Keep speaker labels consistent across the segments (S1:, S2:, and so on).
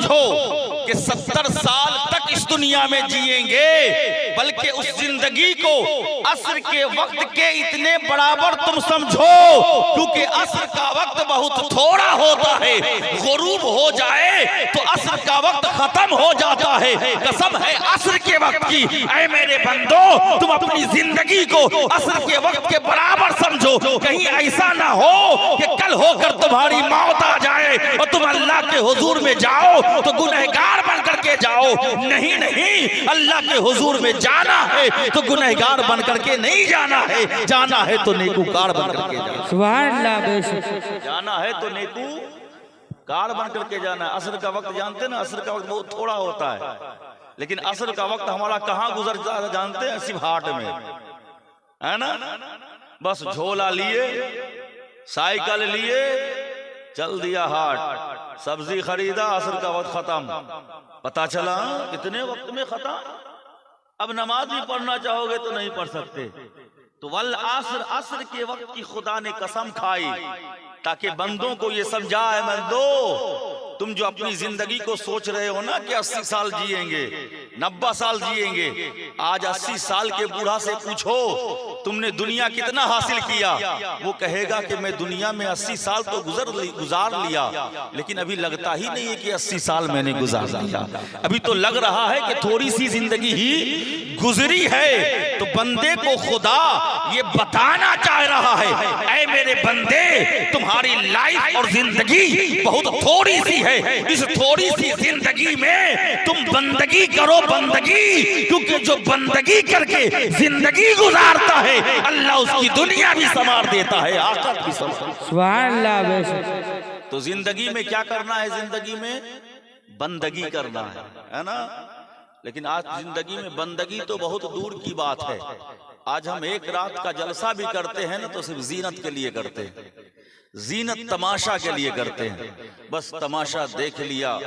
S1: समझो कि 70 साल तक इस दुनिया में जिएंगे, बल्कि उस जिंदगी को असर के वक्त के इतने बराबर तुम समझो, क्योंकि असर का वक्त बहुत थोड़ा होता है। गुरूब हो जाए तो असर का वक्त खत्म हो जाता है। कसम है असर के वक्त की, ऐ मेरे बंदो तुम अपनी जिंदगी को असर के वक्त के बराबर समझो। कहीं ऐसा ना हो कि कल होकर तुम्हारी मौत आ जाए और तुम अल्लाह के हुजूर में जाओ तो गुनहगार बन करके जाओ। नहीं नहीं, अल्लाह के हुजूर में जाना है तो गुनहगार बन करके नहीं जाना है, जाना है तो नेकूकार बन करके जाना।
S2: सुभान अल्लाह, बेशक
S1: जाना है तो नेकूकार बन करके जाना है। असर का वक्त जानते हैं ना, असर का वक्त बहुत थोड़ा होता है, लेकिन असर का वक्त हमारा कहाँ गुजर जाता है जानते हैं? सिर्फ हाट में, है ना। बस झोला लिए, साइकिल लिए, चल दिया हाट, सब्जी खरीदा, असर का वक्त खत्म। पता चला कितने वक्त में खत्म। अब नमाज भी पढ़ना चाहोगे तो नहीं पढ़ सकते। तो वल असर, असर के वक्त की खुदा ने कसम खाई ताकि बंदों को ये समझाए, बंदो तुम जो अपनी जिंदगी को सोच रहे हो ना कि 80 साल जिएंगे, 90 साल जिएंगे, आज 80 साल के बूढ़ा से पूछो तुमने दुनिया कितना हासिल किया, वो कहेगा कि मैं दुनिया में 80 साल तो गुजार लिया, लेकिन अभी लगता ही नहीं है कि 80 साल मैंने गुजार लिया। अभी तो लग रहा है कि थोड़ी सी जिंदगी ही गुजरी है। तो बंदे को खुदा ये बताना चाह रहा है, ऐ मेरे बंदे तुम्हारी लाइफ और जिंदगी बहुत थोड़ी सी है। इस थोड़ी सी जिंदगी में तुम बंदगी करो, बंदगी, क्योंकि जो बंदगी करके जिंदगी गुजारता है अल्लाह उसकी दुनिया भी संवार देता है, आखिरत भी संवार।
S2: सुभान अल्लाह, बेशक।
S1: तो जिंदगी में क्या करना है? जिंदगी में बंदगी करना है ना। लेकिन आज जिंदगी में बंदगी तो बहुत दूर की बात है। आज हम एक रात का जलसा भी करते हैं ना तो सिर्फ जीनत के लिए करते हैं, जीनत तमाशा के लिए करते हैं। बस तमाशा देख लिया,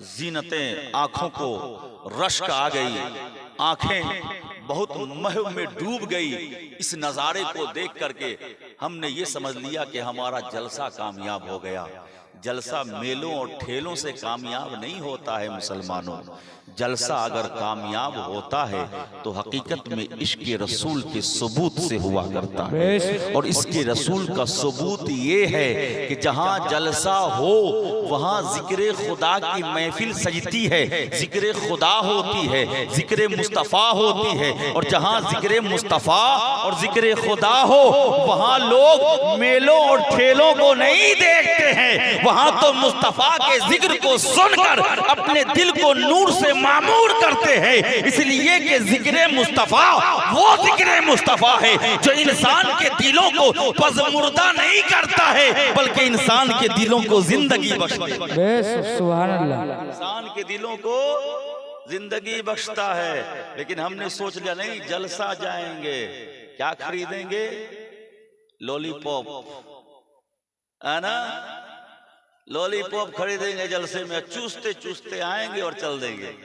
S1: जीनतें आंखों को रश्क आ गई, आंखें बहुत महव में डूब गई। इस नजारे को देख करके हमने ये समझ लिया कि हमारा जलसा कामयाब हो गया। जलसा मेलों और ठेलों से कामयाब नहीं होता है मुसलमानों। जलसा अगर कामयाब होता है तो हकीकत में इश्क रसूल के सबूत से हुआ करता है। और इसके रसूल का सबूत ये है कि जहाँ जलसा हो वहाँ जिक्र खुदा की महफिल सजती है, जिक्र खुदा होती है, जिक्र मुस्तफ़ा होती है। और जहाँ जिक्र मुस्तफ़ा और जिक्र खुदा हो वहाँ लोग मेलों और ठेलों को नहीं देखते हैं, वहाँ तो मुस्तफ़ा के जिक्र को सुनकर अपने दिल को नूर से मामूर करते हैं। इसलिए कि जिक्र मुस्तफ़ा वो जिक्र मुस्तफ़ा है जो इंसान के दिलों को पज़मुर्दा नहीं करता है, बल्कि इंसान के दिलों को जिंदगी बख्शता है।
S2: सुभान अल्लाह,
S1: इंसान के दिलों को जिंदगी बख्शता है। लेकिन हमने सोच लिया नहीं, जलसा जाएंगे, क्या खरीदेंगे? लॉलीपॉप, है ना। लॉलीपॉप खरीदेंगे जलसे में, चूसते चूसते आएंगे और चल देंगे।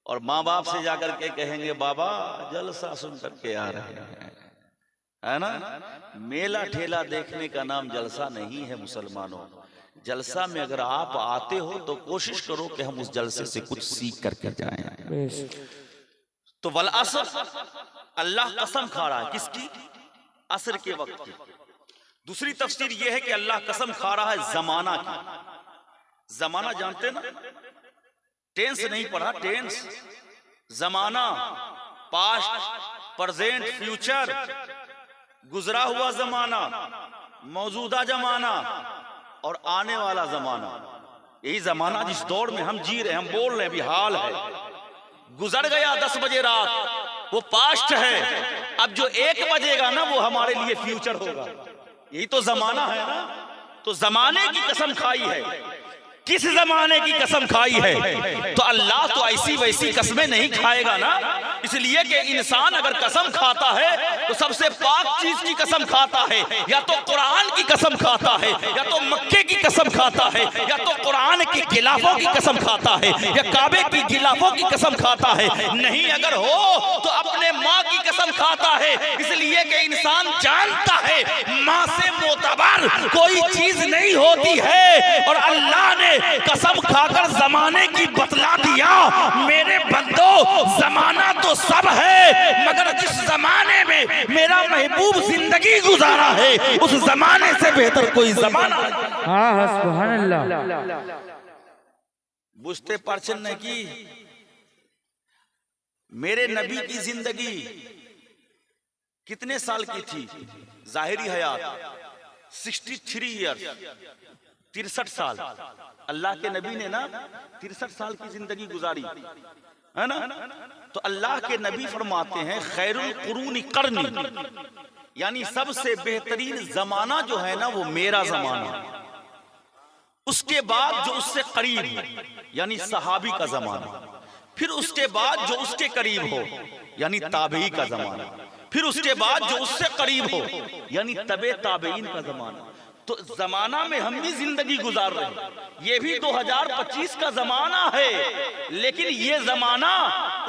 S1: और माँ बाप से जाकर के कहेंगे बाबा जलसा सुन करके आ रहे हैं, है ना। मेला ठेला देखने का नाम जलसा नहीं है मुसलमानों। जलसा में अगर आप आते हो तो कोशिश करो कि हम उस जलसे से कुछ सीख करके जाएं। तो वल असर, अल्लाह कसम खा रहा है किसकी? असर के वक्त की। दूसरी तफसीर यह है कि अल्लाह कसम खा रहा है जमाना की। जमाना जानते ना, टेंस नहीं पढ़ा, टेंस, जमाना, पास्ट, प्रेजेंट, फ्यूचर, गुजरा हुआ जमाना, मौजूदा जमाना और आने वाला जमाना। यही जमाना जिस दौर में हम जी रहे हैं, हम बोल रहे हैं, अभी हाल है। गुजर गया 10 बजे रात, वो पास्ट है। अब जो 1 बजेगा ना वो हमारे लिए फ्यूचर होगा। यही तो जमाना है ना। तो जमाने की कसम खाई है। किस जमाने की कसम खाई है? तो अल्लाह तो ऐसी वैसी कसमें नहीं खाएगा ना। इसलिए कि इंसान अगर कसम खाता है तो सबसे पाक चीज की कसम खाता है, या तो कुरान की कसम खाता है, या तो मक्के की कसम खाता है, या तो कुरान की गिलाफों की कसम खाता है, या काबे की गिलाफों की कसम खाता है। नहीं अगर हो तो अपने माँ की कसम खाता है, इसलिए कि इंसान जानता है माँ से मोतबर कोई चीज नहीं होती है। और अल्लाह ने कसम खाकर जमाने की बतला दिया, मेरे बंदो जमाना तो सब है, मगर जिस जमाने में मेरा महबूब जिंदगी गुजारा है उस जमाने से बेहतर कोई जमाना नहीं।
S2: हाँ सुभान अल्लाह।
S1: बुझते परचन ने की मेरे नबी की जिंदगी कितने साल की थी? जाहिरी हयात 63 ईयर्स, 63 साल। अल्लाह के नबी ने ना 63 साल की जिंदगी गुजारी है ना। तो अल्लाह के नबी फरमाते हैं खैरुल कुरूनी करनी, यानी सबसे बेहतरीन जमाना जो है ना वो मेरा जमाना, उसके बाद जो उससे करीब यानी सहाबी का जमाना, फिर उसके बाद जो उसके करीब हो यानी ताबई का जमाना, फिर उसके बाद जो उससे करीब हो यानी तबे ताबईन का जमाना। तो जमाना में हम भी जिंदगी गुजार रहे हैं, ये भी 2025 का जमाना है, लेकिन ये जमाना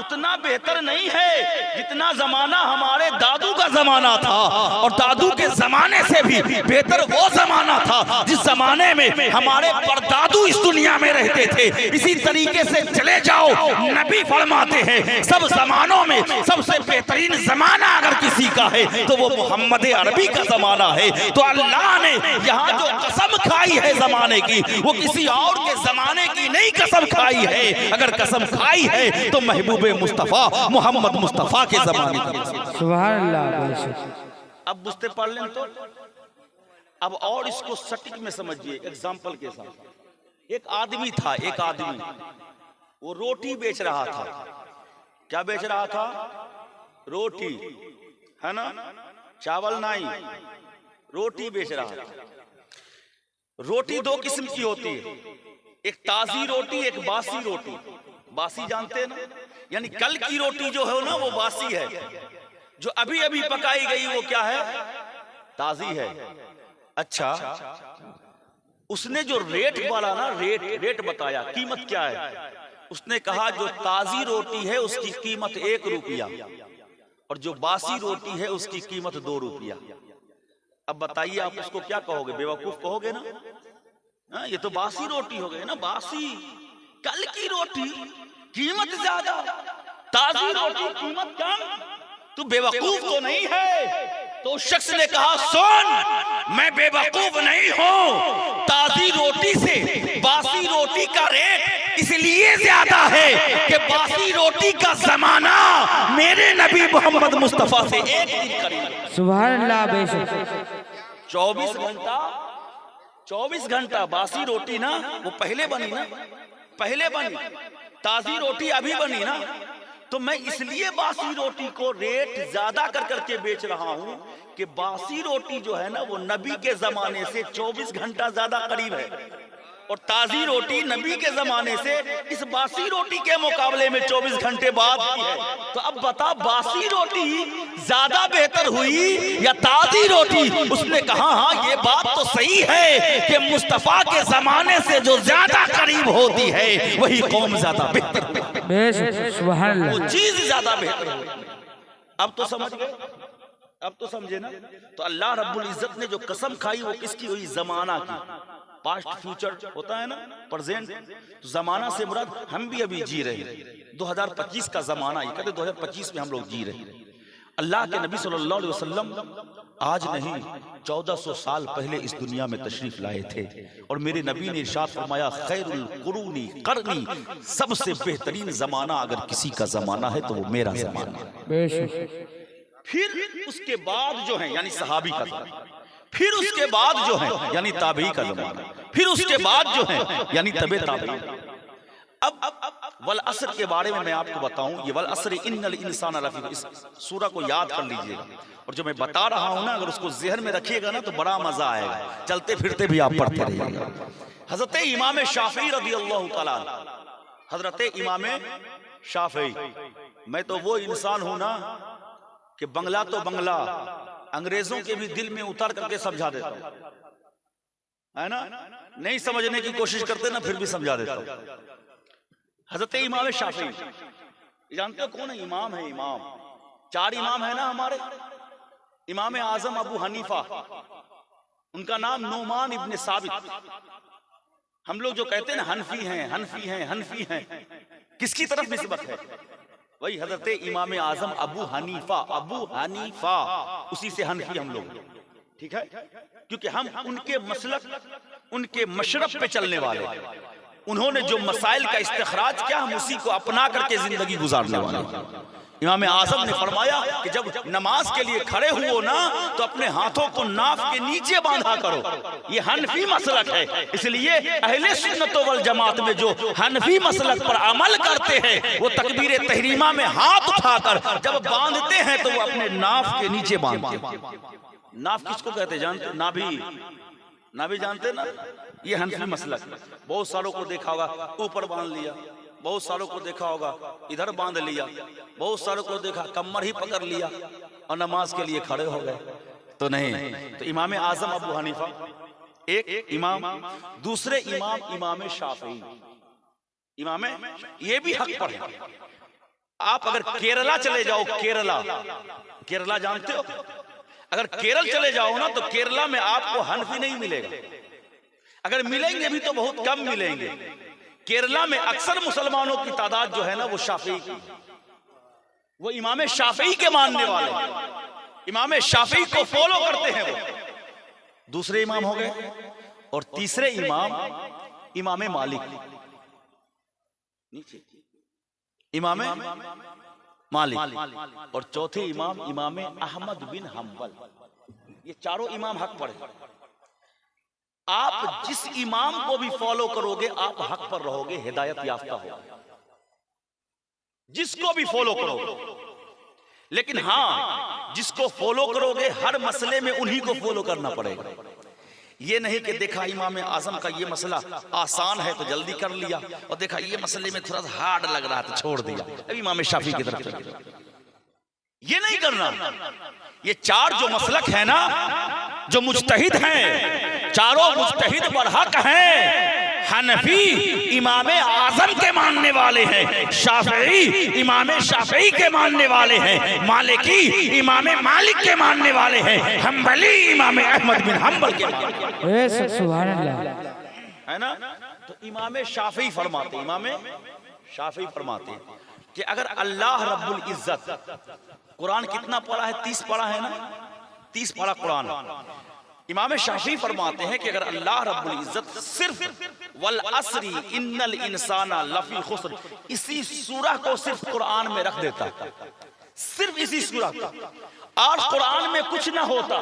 S1: उतना बेहतर नहीं है जितना जमाना हमारे दादू का जमाना था। और दादू के जमाने से भी बेहतर वो जमाना था जिस जमाने में हमारे परदादू इस दुनिया में रहते थे। इसी तरीके से चले जाओ, नबी फरमाते हैं सब जमानों में सबसे बेहतरीन जमाना अगर किसी का है तो वो मोहम्मद अरबी का जमाना है। तो अल्लाह ने यहाँ जो कसम खाई है जमाने की, वो किसी और के जमाने की नहीं कसम खाई है। अगर कसम खाई है तो महबूब मुस्तफा मोहम्मद मुस्तफा के जमाने की।
S2: सुभान अल्लाह।
S1: अब बुझते पढ़ लें तो अब और इसको सटीक में समझिए एग्जाम्पल के साथ। एक आदमी था, एक आदमी वो रोटी बेच रहा था। क्या बेच रहा था? रोटी, है ना, चावल नहीं, रोटी बेच रहा था। रोटी दो किस्म की होती है, एक ताजी रोटी, एक बासी रोटी। बासी जानते हैं ना, यानी कल की रोटी जो है ना वो बासी है, जो अभी अभी पकाई गई वो क्या है? ताजी है। अच्छा, उसने जो रेट वाला ना रेट बताया, कीमत क्या है? उसने कहा जो ताजी रोटी है उसकी कीमत 1 रुपया और जो बासी रोटी है उसकी कीमत 2 रुपया। अब बताइए आप उसको क्या कहोगे? बेवकूफ कहोगे ना? हाँ, ये तो बासी रोटी हो गई ना, बासी। कल की रोटी कीमत ज्यादा, ताजी रोटी कीमत कम। तू बेवकूफ तो नहीं है? तो उस शख्स ने कहा सुन, मैं बेवकूफ नहीं हूं, ताजी रोटी से बासी रोटी का रेट इसलिए ज्यादा है कि बासी रोटी का जमाना मेरे नबी मोहम्मद मुस्तफा से एक दिन करीब।
S2: सुभान अल्लाह। बेशक
S1: 24 घंटा बासी रोटी ना वो पहले बनी ना, पहले बनी। ताजी रोटी अभी बनी ना। तो मैं इसलिए बासी रोटी को रेट ज्यादा कर करके बेच रहा हूं कि बासी रोटी जो है ना वो नबी के जमाने से 24 घंटा ज्यादा करीब है, और ताजी रोटी नबी के जमाने से इस बासी रोटी के मुकाबले में 24 घंटे बाद की है। तो अब बता, बासी रोटी ज्यादा बेहतर हुई या ताजी रोटी? उसने कहा हाँ ये बात तो सही है कि मुस्तफा के जमाने से जो ज्यादा करीब होती है वही कौम ज्यादा बेहतर,
S2: बेशक सुभान अल्लाह,
S1: वो चीज ज्यादा बेहतर होती। अब तो समझ गए, अब तो समझे ना। तो अल्लाह रब्बुल इज्जत ने जो कसम खाई वो किसकी हुई? जमाना की। पास्ट फ्यूचर होता है ना, प्रेजेंट। तो जमाना से मुराद हम भी अभी जी रहे हैं, 2025 का जमाना। ये कहते 2025 में हम लोग जी रहे हैं। अल्लाह के नबी सल्लल्लाहु अलैहि वसल्लम आज नहीं 1400 साल पहले इस दुनिया में तशरीफ लाए थे, और मेरे नबी ने इरशाद फरमाया खैरुल कुरूनी करनी, सबसे बेहतरीन जमाना अगर किसी का जमाना है तो वो मेरा जमाना है।
S2: बेशक।
S1: फिर उसके बाद जो है यानी सहाबी का जमाना, फिर उसके बाद जो है यानी ताबई का जमाना, फिर उसके बाद जो है यानी तबे ताबई। अब वल असर के बारे में मैं आपको बताऊं, ये वल असर इन्नल इंसान लफी, इस सूरा को याद कर लीजिएगा, और जो मैं बता रहा हूं ना अगर उसको ज़हन में रखिएगा ना तो बड़ा मजा आएगा, चलते फिरते भी आप पढ़ते रहिएगा। हजरत इमाम शाफी रज़ी अल्लाह तआला, हजरत इमाम शाफी मैं तो वो इंसान हूं ना कि बंगला तो बंगला अंग्रेजों के भी दिल में उतर करके समझा देता हूं, है ना। नहीं समझने की कोशिश करते ना, फिर भी समझा देता हूं। हजरत इमाम शाफी, जानते हो कौन है? इमाम है, इमाम। 4 इमाम है ना हमारे। इमाम आजम अबू हनीफा, उनका नाम नोमान इब्ने साबित। हम लोग जो कहते हैं ना हनफी हैं, हनफी हैं, हनफी हैं, किसकी तरफ निस्बत है? वही हजरत इमाम आजम अबू हनीफा, अबू हनीफा, उसी से हनफी हम लोग, ठीक है। क्योंकि हम उनके मसलक, उनके मशरब पे चलने वाले, उन्होंने जो मसाइल का इस्तिखराज किया हम उसी को अपना करके जिंदगी गुजारने वाले। इमाम आजम ने फरमाया कि जब नमाज के लिए खड़े हुओ ना तो अपने हाथों को नाफ के नीचे बांधा करो। ये हनफी मसलक है, इसलिए अहले सुन्नत वल जमात में जो हनफी मसलक पर अमल करते हैं वो तकबीर तहरीमा में हाथ उठाकर जब बांधते हैं तो वो अपने नाफ के नीचे बांधते हैं। नाफ किसको कहते हैं जानते? नाभि, नाभि जानते ना? ये हनफी मसलक। बहुत सारों को देखा होगा ऊपर बांध लिया, बहुत सारों को देखा होगा इधर बांध लिया, बहुत सारों को देखा कमर ही पकड़ लिया और नमाज के लिए खड़े हो गए। तो नहीं, तो इमाम आजम अबू हनीफा एक इमाम, दूसरे इमाम इमाम शाफी। इमाम ये भी हक पर है। आप अगर केरला चले जाओ, केरला, केरला जानते हो? अगर केरल चले जाओ ना तो केरला में आपको हनफी नहीं मिलेगा, अगर मिलेंगे भी तो बहुत कम मिलेंगे। केरला में अक्सर मुसलमानों की तादाद जो है ना वो शाफी की, वो इमाम शाफी के मानने वाले, इमाम शाफी को फॉलो करते हैं। वो दूसरे इमाम हो गए। और तीसरे इमाम इमाम मालिक, नीचे इमाम मालिक, और चौथे इमाम इमाम अहमद बिन हम्बल। ये चारों इमाम हक पर है। आप जिस इमाम को भी फॉलो करोगे आप हक पर रहोगे, हिदायत याफ्ता होगे, जिसको भी फॉलो करोगे। लेकिन हाँ, जिसको फॉलो करोगे हर मसले में उन्हीं को फॉलो करना पड़ेगा। ये नहीं कि देखा इमाम आजम का ये मसला आसान है तो जल्दी कर लिया, और देखा ये मसले में थोड़ा सा हार्ड लग रहा था छोड़ दिया, अब इमाम शाफी की तरफ चल दिया। ये नहीं करना। ये 4 जो मसलक है ना, जो मुज्तहिद हैं, चारों मुज्तहिद बरहक हैं। हनफी इमाम आजम के मानने वाले हैं, शाफई इमाम शाफई के मानने वाले हैं, मालिकी इमाम मालिक के मानने वाले हैं, हम्बली इमाम अहमद बिन हम्बल के मानने वाले हैं।
S2: सुभान अल्लाह,
S1: है ना। तो इमाम शाफी फरमाते, इमाम शाफी फरमाते कि अगर अल्लाह रब्बुल इज्जत, कुरान कितना पढ़ा है? 30 पढ़ा है ना, 30 पढ़ा कुरान। इमाम शाफी फरमाते हैं कि अगर अल्लाह रब्बुल इज्जत सिर्फ वल असरी इन्नल इंसाना लफी खुस्र, इसी सूरह को सिर्फ कुरान में रख देता, सिर्फ इसी सूरह को, और कुरान में कुछ ना होता,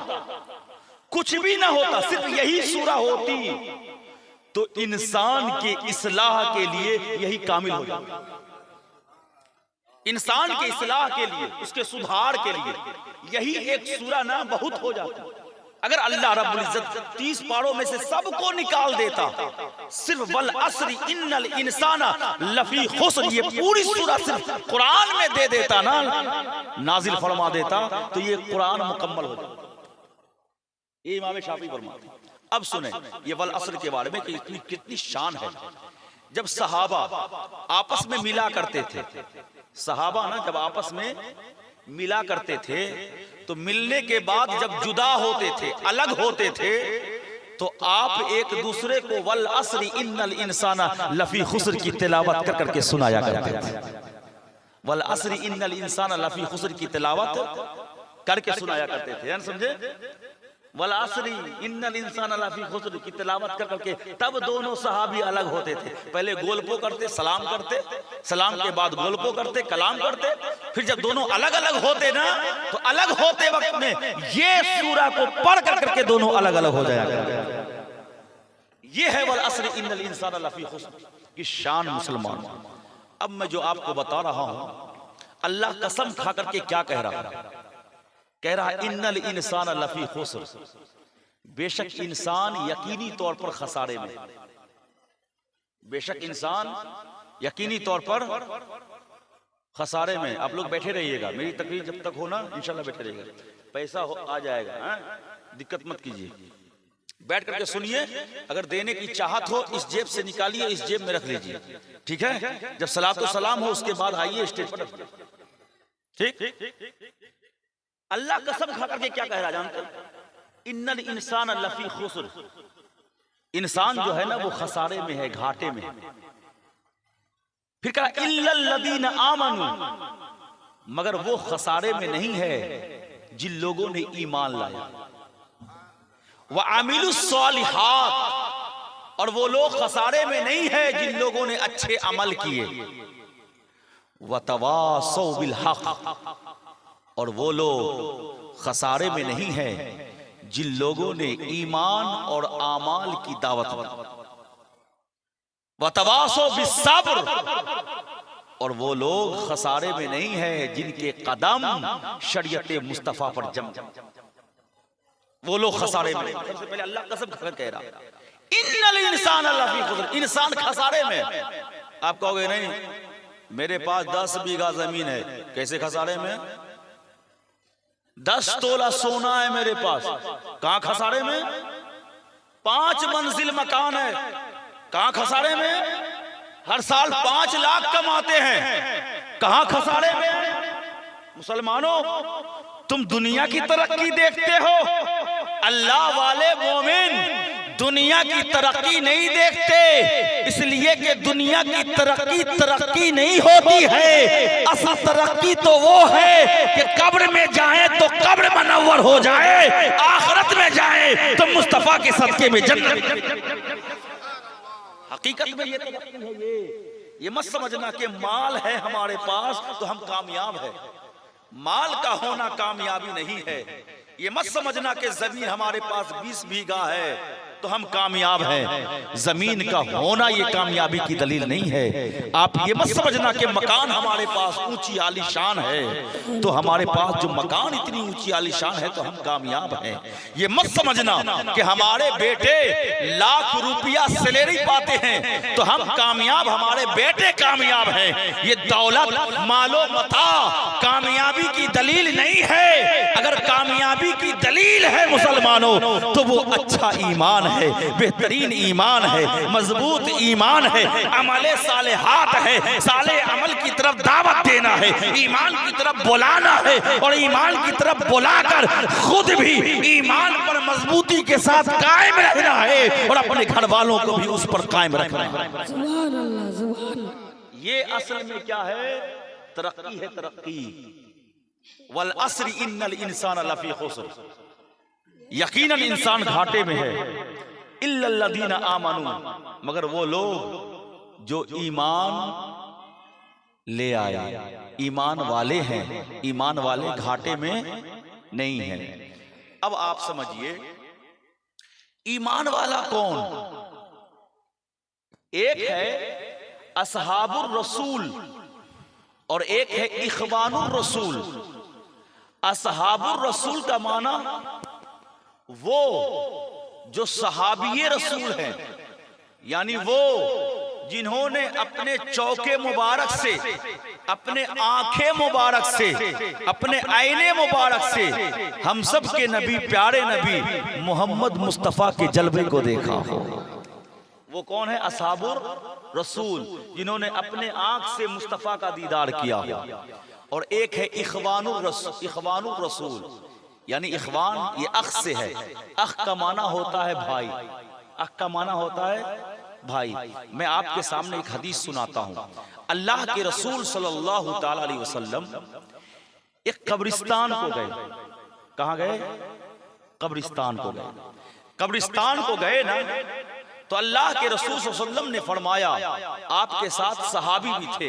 S1: कुछ भी ना होता, सिर्फ यही सूरह होती, तो इंसान के इस्लाह के लिए यही कामिल हो जाता। इंसान के इस्लाह के लिए, उसके सुधार के लिए यही एक सूरा ना बहुत हो जाता। अगर अल्लाह रब्बुल इज्जत 30 पारों में से सबको निकाल देता, सिर्फ वल असरी इन्नल इंसाना लफी खुस्र, ये पूरी सूरा सिर्फ कुरान में दे देता ना, नाजिल फरमा देता, तो ये कुरान मुकम्मल हो जाता। ये इमाम शाफी फरमाते। अब सुने ये वल असर के बारे में कि इतनी कितनी शान है। जब सहाबा आपस में मिला करते थे, सहाबा ना जब आपस में मिला करते थे तो मिलने के बाद जब जुदा होते थे, अलग होते थे, तो आप एक दूसरे को वल असरी इन्नल इंसाना लफी खुस्र की तिलावत कर करके सुनाया करते थे। वल असरी इन्नल इंसाना लफी खुस्र की तिलावत करके सुनाया करते थे, समझे? वल असरी इन्नल इंसाना लफी खुस्र की तिलावत कर करके तब दोनों सहाबी अलग होते थे। पहले गोलपो करते, सलाम करते, सलाम के बाद गोलपो करते, कलाम करते, फिर जब दोनों अलग अलग होते ना तो अलग होते वक्त में ये सूरा को पढ़ कर करके दोनों अलग अलग हो जाया करते। ये है वल असरी इन्नल इंसाना लफी खुस्र की शान मुसलमान। अब मैं जो आपको बता रहा हूं, अल्लाह कसम खा करके क्या कह रहा है? कह रहा है इन्नल इंसान लफी खुस्र, बेशक इंसान यकीनी तौर पर खसारे में, बेशक इंसान यकीनी तौर पर खसारे में। आप लोग बैठे रहिएगा, मेरी तकरीर जब तक हो ना इंशाल्लाह बैठे रहिएगा, पैसा आ जाएगा, दिक्कत मत कीजिए, बैठ करके सुनिए। अगर देने की चाहत हो इस जेब से निकालिए, इस जेब में रख लीजिए, ठीक है। जब सलातो सलाम हो उसके बाद आइए स्टेज पर, ठीक। अल्लाह कसम खा करके क्या कह रहा जानते? इन्नल इंसान लफी खुस्र, इंसान जो है ना वो खसारे में है, घाटे में है। फिर कहा इल्लल लदीना आमनू, मगर वो खसारे में नहीं है जिन लोगों ने ईमान लाया, व आमिलुस सालिहात, और वो लोग खसारे में नहीं है जिन लोगों ने अच्छे अमल किए, व तवासौ बिल हक, और वो लोग खसारे में नहीं है जिन लोगों ने ईमान और आमाल की दावत दी, व तवासौ बिस्सब्र, और वो लोग खसारे में नहीं है जिनके कदम शरीयत मुस्तफा पर जम, वो लोग खसारे में। सबसे पहले अल्लाह कसम खाकर कह रहा इन्नल इंसान लफी खुस्र, इंसान खसारे में। आप कहोगे नहीं मेरे पास 10 बीघा जमीन है, कैसे खसारे में? 10 तोला सोना है मेरे पास, कहां खसारे में? 5 मंजिल मकान है, कहां खसारे में? हर साल 5 लाख कमाते हैं, कहां खसारे में? मुसलमानों, तुम दुनिया की तरक्की देखते हो, अल्लाह वाले मोमिन दुनिया की तरक्की नहीं देखते, इसलिए कि दुनिया की तरक्की नहीं होती है। असल तरक्की तो वो है कि कब्र में जाए तो कब्र मनव्वर हो जाए, आखिरत में जाए तो मुस्तफा के सदके में जन्नत। हकीकत में ये तरक्की है। ये मत समझना कि माल है हमारे पास तो हम कामयाब है, माल का होना कामयाबी नहीं है। ये मत समझना कि जमीन हमारे पास 20 बीघा है तो हम कामयाब हैं, जमीन का होना ये कामयाबी की दलील नहीं है। आप ये मत समझना कि मकान हमारे पास ऊंची आलीशान है तो हमारे पास जो मकान इतनी ऊंची आलीशान है तो हम कामयाब हैं। ये मत समझना कि हमारे बेटे लाख रुपया सैलरी पाते हैं तो हम कामयाब, हमारे बेटे कामयाब हैं। ये दौलत मालो मता कामयाबी की दलील नहीं है। अगर कामयाबी की दलील है मुसलमानों तो वो अच्छा ईमान है, बेहतरीन ईमान है, मजबूत ईमान है, अमले सालेहात है, साले अमल की तरफ दावत देना है, ईमान की तरफ बुलाना है और ईमान की तरफ बुलाकर खुद भी ईमान पर मजबूती के साथ कायम रहना है और अपने घर वालों को भी उस पर कायम रखना है। सुभान अल्लाह, सुभान अल्लाह। ये असल में क्या है? तरक्की है, तरक्की। वल अस्र इन्नल इंसान लफी खुस्र, यकीनन इंसान घाटे में है। इल्लल्लज़ीना आमनू, मगर वो लोग जो ईमान ले आए, ईमान वाले हैं, ईमान वाले घाटे में नहीं हैं। अब आप समझिए ईमान वाला कौन? एक है असहाबुर रसूल और एक है इखवानुर रसूल। असहाबुर रसूल का माना वो जो सहाबिये रसूल हैं, यानी वो जिन्होंने अपने चौके मुबारक से, अपने आंखें मुबारक से, अपने आईने मुबारक से हम सब के नबी, प्यारे नबी मोहम्मद मुस्तफ़ा के जलवे को देखा हो। वो कौन है? असहाबुर रसूल, जिन्होंने अपने आंख से मुस्तफ़ा का दीदार किया हो। और एक है इखवानुर रसूल, यानी इखवान ये अख से है। अख का माना होता है भाई, अख का माना होता है भाई। मैं आपके सामने एक हदीस सुनाता हूं। अल्लाह के रसूल सल्लल्लाहु ताला अलैहि वसल्लम एक कब्रिस्तान को गए। कहां गए? कब्रिस्तान को गए। कब्रिस्तान को गए ना तो अल्लाह के रसूल सल्लल्लाहु अलैहि वसल्लम ने फरमाया, आपके साथ सहाबी भी थे,